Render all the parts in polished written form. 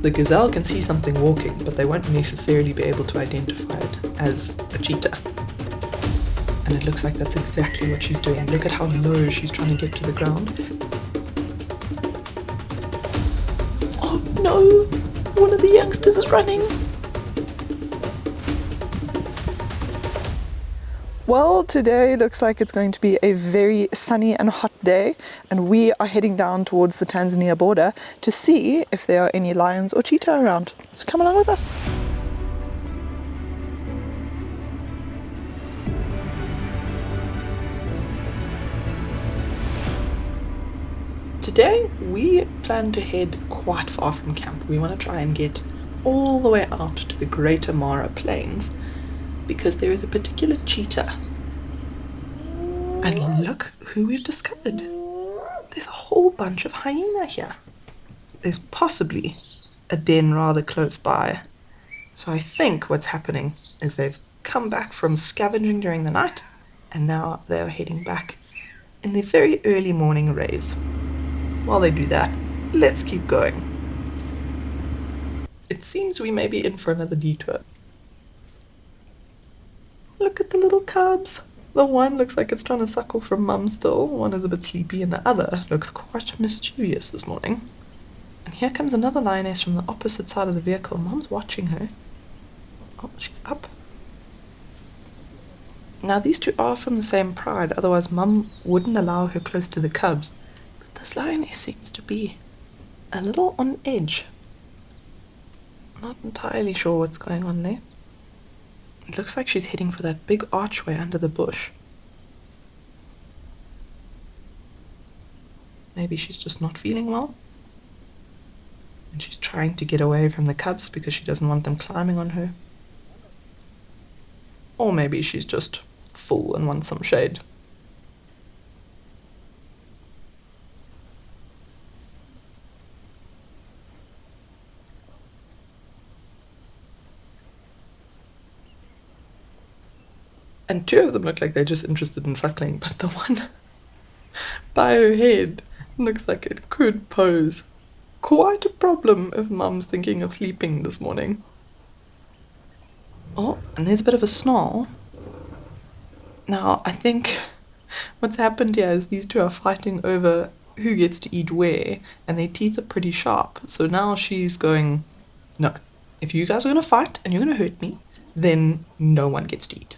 The gazelle can see something walking, but they won't necessarily be able to identify it as a cheetah. And it looks like that's exactly what she's doing. Look at how low she's trying to get to the ground. Oh no! One of the youngsters is running! Well, today looks like it's going to be a very sunny and hot day, and we are heading down towards the Tanzania border to see if there are any lions or cheetah around. So come along with us. Today we plan to head quite far from camp. We want to try and get all the way out to the Greater Mara Plains, because there is a particular cheetah. And look who we've discovered. There's a whole bunch of hyena here. There's possibly a den rather close by. So I think what's happening is they've come back from scavenging during the night, and now they're heading back in the very early morning rays. While they do that, let's keep going. It seems we may be in for another detour. Look at the little cubs. The one looks like it's trying to suckle from mum still. One is a bit sleepy and the other looks quite mischievous this morning. And here comes another lioness from the opposite side of the vehicle. Mum's watching her. Oh, she's up. Now these two are from the same pride, otherwise mum wouldn't allow her close to the cubs. But this lioness seems to be a little on edge. Not entirely sure what's going on there. It looks like she's heading for that big archway under the bush. Maybe she's just not feeling well. And she's trying to get away from the cubs because she doesn't want them climbing on her. Or maybe she's just full and wants some shade. And two of them look like they're just interested in suckling, but the one by her head looks like it could pose quite a problem if mum's thinking of sleeping this morning. Oh, and there's a bit of a snarl. Now, I think what's happened here is these two are fighting over who gets to eat where, and their teeth are pretty sharp. So now she's going, no, if you guys are going to fight and you're going to hurt me, then no one gets to eat.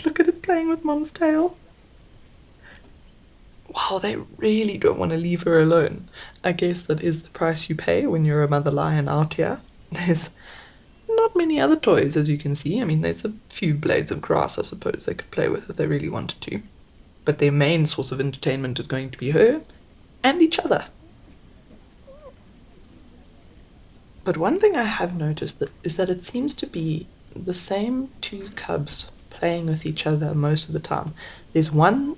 Look at it playing with mum's tail. Wow, they really don't want to leave her alone. I guess that is the price you pay when you're a mother lion out here. There's not many other toys, as you can see. I mean, there's a few blades of grass, I suppose, they could play with if they really wanted to. But their main source of entertainment is going to be her and each other. But one thing I have noticed is that it seems to be the same two cubs playing with each other most of the time. There's one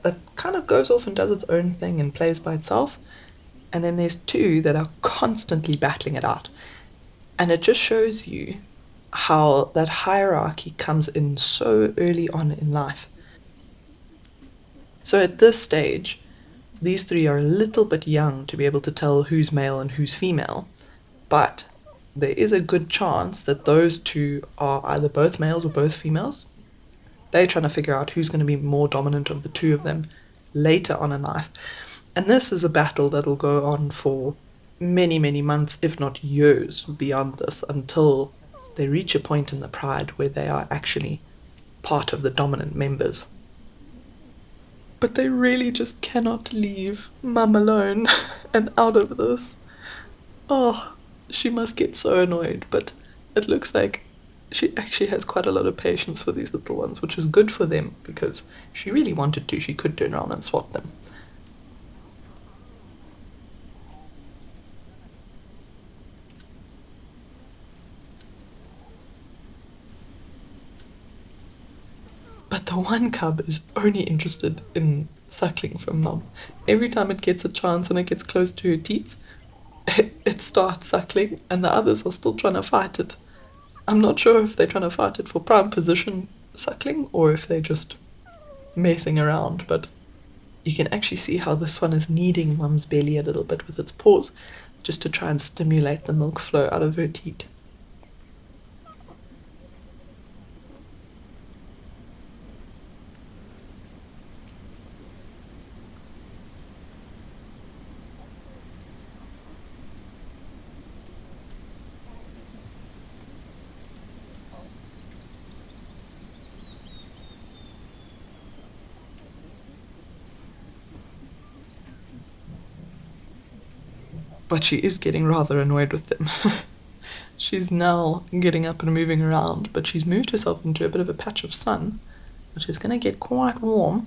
that kind of goes off and does its own thing and plays by itself, and then there's two that are constantly battling it out. And it just shows you how that hierarchy comes in so early on in life. So at this stage, these three are a little bit young to be able to tell who's male and who's female, but there is a good chance that those two are either both males or both females. They're trying to figure out who's going to be more dominant of the two of them later on in life. And this is a battle that'll go on for many, many months, if not years beyond this, until they reach a point in the pride where they are actually part of the dominant members. But they really just cannot leave mum alone and out of this. Oh, she must get so annoyed, but it looks like she actually has quite a lot of patience for these little ones, which is good for them, because if she really wanted to, she could turn around and swat them. But the one cub is only interested in suckling from mum. Every time it gets a chance and it gets close to her teeth, it starts suckling and the others are still trying to fight it. I'm not sure if they're trying to fight it for prime position suckling or if they're just messing around, but you can actually see how this one is kneading mum's belly a little bit with its paws just to try and stimulate the milk flow out of her teat. But she is getting rather annoyed with them. She's now getting up and moving around, but she's moved herself into a bit of a patch of sun, which is going to get quite warm.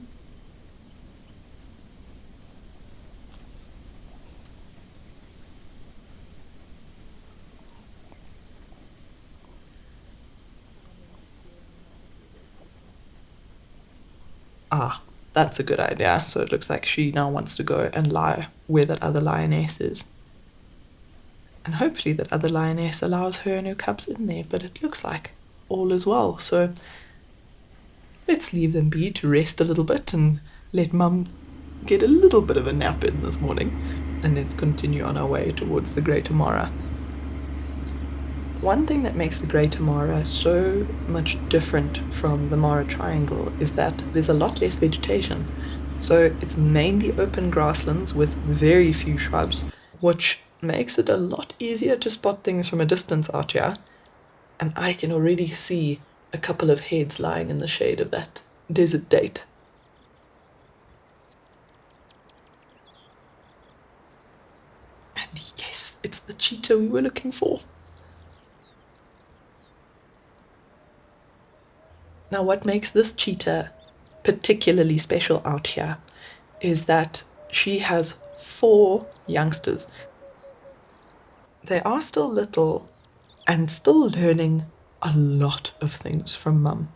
Ah, that's a good idea. So it looks like she now wants to go and lie where that other lioness is. And hopefully that other lioness allows her and her cubs in there, but it looks like all is well. So let's leave them be to rest a little bit and let mum get a little bit of a nap in this morning. And let's continue on our way towards the Greater Mara. One thing that makes the Greater Mara so much different from the Mara Triangle is that there's a lot less vegetation. So it's mainly open grasslands with very few shrubs, which makes it a lot easier to spot things from a distance out here. And I can already see a couple of heads lying in the shade of that desert date. And yes, it's the cheetah we were looking for. Now, what makes this cheetah particularly special out here is that she has 4 youngsters. They are still little and still learning a lot of things from mum.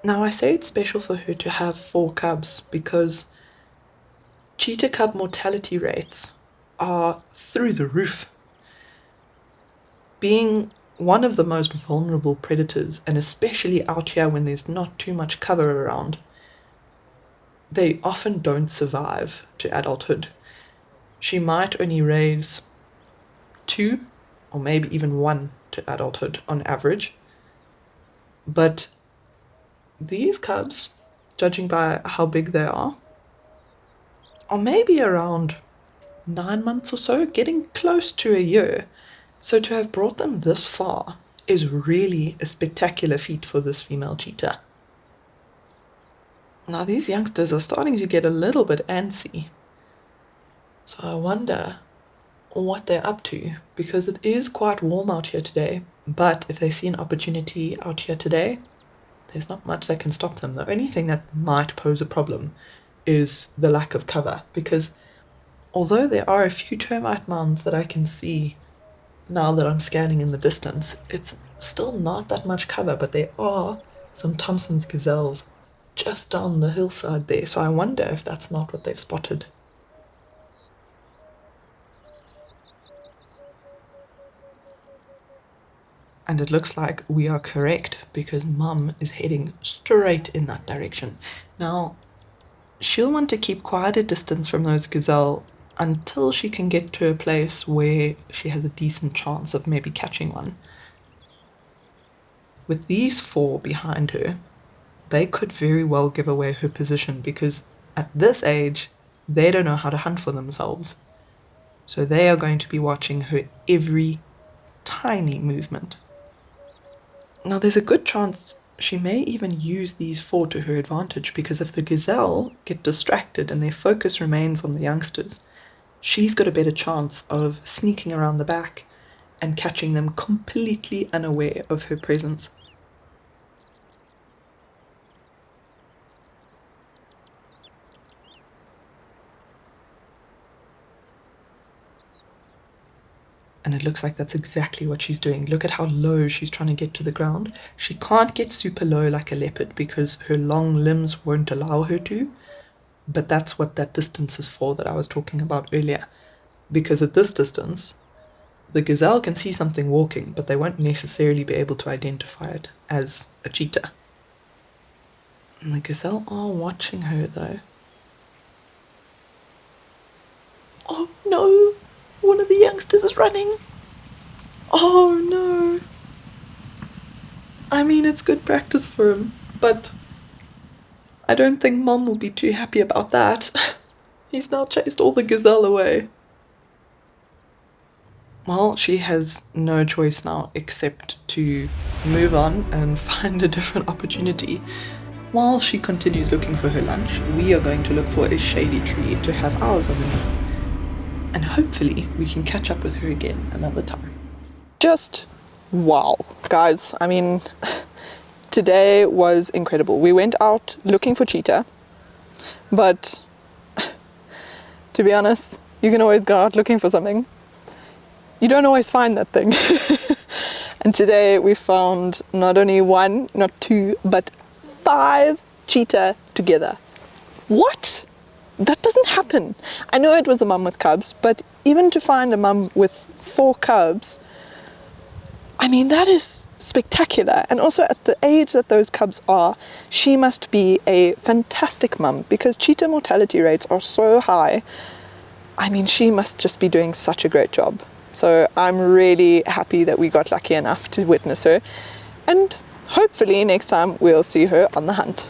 Now, I say it's special for her to have 4 cubs because cheetah cub mortality rates are through the roof. Being one of the most vulnerable predators, and especially out here when there's not too much cover around, they often don't survive to adulthood. She might only raise 2 or maybe even 1 to adulthood on average. But these cubs, judging by how big they are maybe around 9 months or so, getting close to a year. So to have brought them this far is really a spectacular feat for this female cheetah. Now these youngsters are starting to get a little bit antsy. So I wonder what they're up to, because it is quite warm out here today. But if they see an opportunity out here today, there's not much that can stop them. The only thing that might pose a problem is the lack of cover, because although there are a few termite mounds that I can see now that I'm scanning in the distance, it's still not that much cover, but there are some Thompson's gazelles just down the hillside there, so I wonder if that's not what they've spotted. And it looks like we are correct, because mum is heading straight in that direction. Now, she'll want to keep quite a distance from those gazelle until she can get to a place where she has a decent chance of maybe catching one. With these 4 behind her, they could very well give away her position, because at this age, they don't know how to hunt for themselves. So they are going to be watching her every tiny movement. Now there's a good chance she may even use these 4 to her advantage, because if the gazelle get distracted and their focus remains on the youngsters, she's got a better chance of sneaking around the back and catching them completely unaware of her presence. And it looks like that's exactly what she's doing. Look at how low she's trying to get to the ground. She can't get super low like a leopard because her long limbs won't allow her to, but that's what that distance is for that I was talking about earlier. because at this distance, the gazelle can see something walking, but they won't necessarily be able to identify it as a cheetah. And the gazelle are watching her though. Oh no! One of the youngsters is running! Oh no! I mean, it's good practice for him, but I don't think Mom will be too happy about that. He's now chased all the gazelle away. Well, she has no choice now except to move on and find a different opportunity. While she continues looking for her lunch, we are going to look for a shady tree to have ours underneath. And hopefully we can catch up with her again another time. Just wow, guys. I mean, today was incredible. We went out looking for cheetah, but to be honest, you can always go out looking for something. You don't always find that thing. And today we found not only one, not two, but 5 cheetah together. What? That doesn't happen. I know it was a mum with cubs, but even to find a mum with 4 cubs, I mean, that is spectacular. And also at the age that those cubs are, she must be a fantastic mum, because cheetah mortality rates are so high. I mean, she must just be doing such a great job. So I'm really happy that we got lucky enough to witness her. And hopefully next time we'll see her on the hunt.